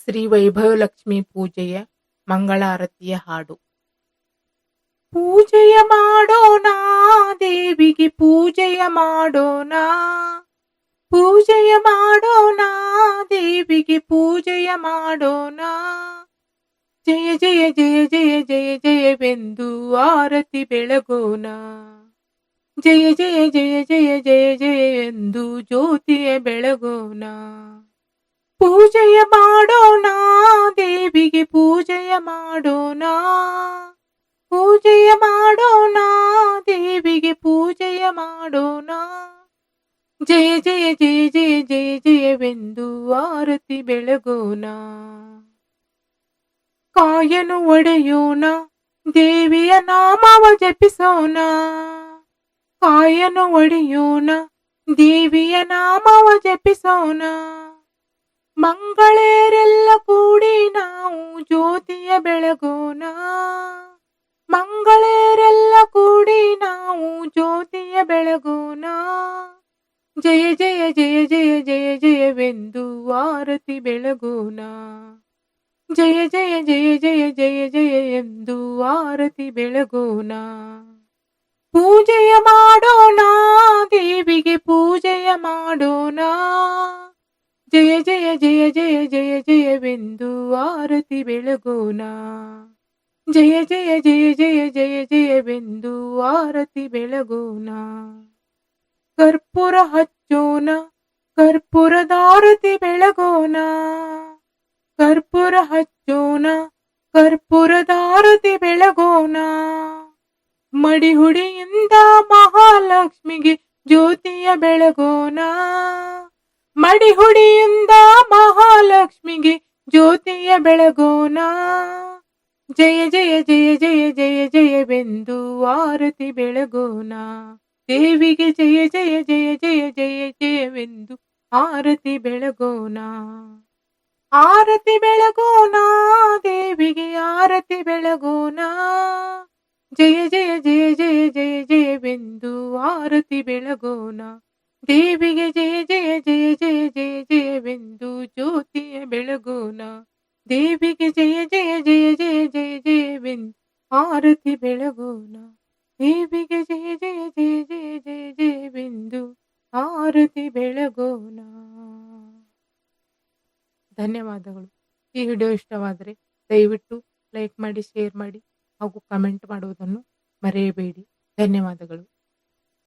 ಶ್ರೀ ವೈಭವಲಕ್ಷ್ಮಿ ಪೂಜೆಯ ಮಂಗಳಾರತಿಯ ಹಾಡು. ಪೂಜೆಯ ಮಾಡೋಣ ದೇವಿಗೆ, ಪೂಜೆಯ ಮಾಡೋಣ, ಪೂಜೆಯ ಮಾಡೋಣ ದೇವಿಗೆ, ಪೂಜೆಯ ಮಾಡೋಣ. ಜಯ ಜಯ ಜಯ ಜಯ ಜಯ ಜಯವೆಂದು ಆರತಿ ಬೆಳಗೋಣ. ಜಯ ಜಯ ಜಯ ಜಯ ಜಯ ಜಯ ಎಂದು ಜ್ಯೋತಿಯ ಬೆಳಗೋಣ. ಪೂಜೆಯ ಮಾಡೋಣ ದೇವಿಗೆ, ಪೂಜೆಯ ಮಾಡೋಣ, ಪೂಜೆಯ ಮಾಡೋಣ ದೇವಿಗೆ, ಪೂಜೆಯ ಮಾಡೋಣ. ಜಯ ಜಯ ಜಯ ಜಯ ಜಯ ಜಯವೆಂದು ಆರತಿ ಬೆಳಗೋಣ. ಕಾಯನು ಒಡೆಯೋಣ ದೇವಿಯ ನಾಮವ ಜಪಿಸೋಣ. ಕಾಯನು ಒಡೆಯೋಣ ದೇವಿಯ ನಾಮವ ಜಪಿಸೋಣ. ಮಂಗಳೇರೆಲ್ಲ ಕೂಡಿ ನಾವು ಜ್ಯೋತಿಯ ಬೆಳಗೋಣ. ಮಂಗಳೇರೆಲ್ಲ ಕೂಡಿ ನಾವು ಜ್ಯೋತಿಯ ಬೆಳಗೋಣ. ಜಯ ಜಯ ಜಯ ಜಯ ಜಯ ಜಯವೆಂದು ಆರತಿ ಬೆಳಗೋಣ. ಜಯ ಜಯ ಜಯ ಜಯ ಜಯ ಜಯ ಎಂದು ಆರತಿ ಬೆಳಗೋಣ. ಪೂಜೆಯ ಮಾಡೋಣ ದೇವಿಗೆ, ಪೂಜೆಯ ಮಾಡೋಣ. ಜಯ ಜಯ ಜಯ ಜಯ ಜಯ ಜಯವೆಂದು ಆರತಿ ಬೆಳಗೋಣ. ಜಯ ಜಯ ಜಯ ಜಯ ಜಯ ಜಯವೆಂದು ಆರತಿ ಬೆಳಗೋಣ. ಕರ್ಪೂರ ಹಚ್ಚೋಣ, ಕರ್ಪೂರದಾರತಿ ಬೆಳಗೋಣ. ಕರ್ಪೂರ ಹಚ್ಚೋಣ, ಕರ್ಪೂರದಾರತಿ ಬೆಳಗೋಣ. ಮಡಿಹುಡಿಯಿಂದ ಮಹಾಲಕ್ಷ್ಮಿಗೆ ಜ್ಯೋತಿಯ ಬೆಳಗೋಣ. ಮಡಿಹುಡಿಯಿಂದ ಮಹಾಲಕ್ಷ್ಮಿಗೆ ಜ್ಯೋತಿಯ ಬೆಳಗೋಣ. ಜಯ ಜಯ ಜಯ ಜಯ ಜಯ ಜಯವೆಂದು ಆರತಿ ಬೆಳಗೋಣ. ದೇವಿಗೆ ಜಯ ಜಯ ಜಯ ಜಯ ಜಯ ಜಯವೆಂದು ಆರತಿ ಬೆಳಗೋಣ. ಆರತಿ ಬೆಳಗೋಣ ದೇವಿಗೆ, ಆರತಿ ಬೆಳಗೋಣ. ಜಯ ಜಯ ಜಯ ಜಯ ಜಯ ಜಯವೆಂದು ಆರತಿ ಬೆಳಗೋಣ. ದೇವಿಗೆ ಜಯ ಜಯ ಜಯ ಜಯ ಜಯ ಜಯವೆಂದು ಜ್ಯೋತಿಯ ಬೆಳಗೋಣ. ದೇವಿಗೆ ಜಯ ಜಯ ಜಯ ಜಯ ಜಯ ಜಯವೆಂದು ಆರತಿ ಬೆಳಗೋಣ. ದೇವಿಗೆ ಜಯ ಜಯ ಜಯ ಜಯ ಜಯ ಜಯವೆಂದು ಆರತಿ ಬೆಳಗೋಣ. ಧನ್ಯವಾದಗಳು. ಈ ವಿಡಿಯೋ ಇಷ್ಟವಾದರೆ ದಯವಿಟ್ಟು ಲೈಕ್ ಮಾಡಿ, ಶೇರ್ ಮಾಡಿ ಹಾಗೂ ಕಮೆಂಟ್ ಮಾಡುವುದನ್ನು ಮರೆಯಬೇಡಿ. ಧನ್ಯವಾದಗಳು.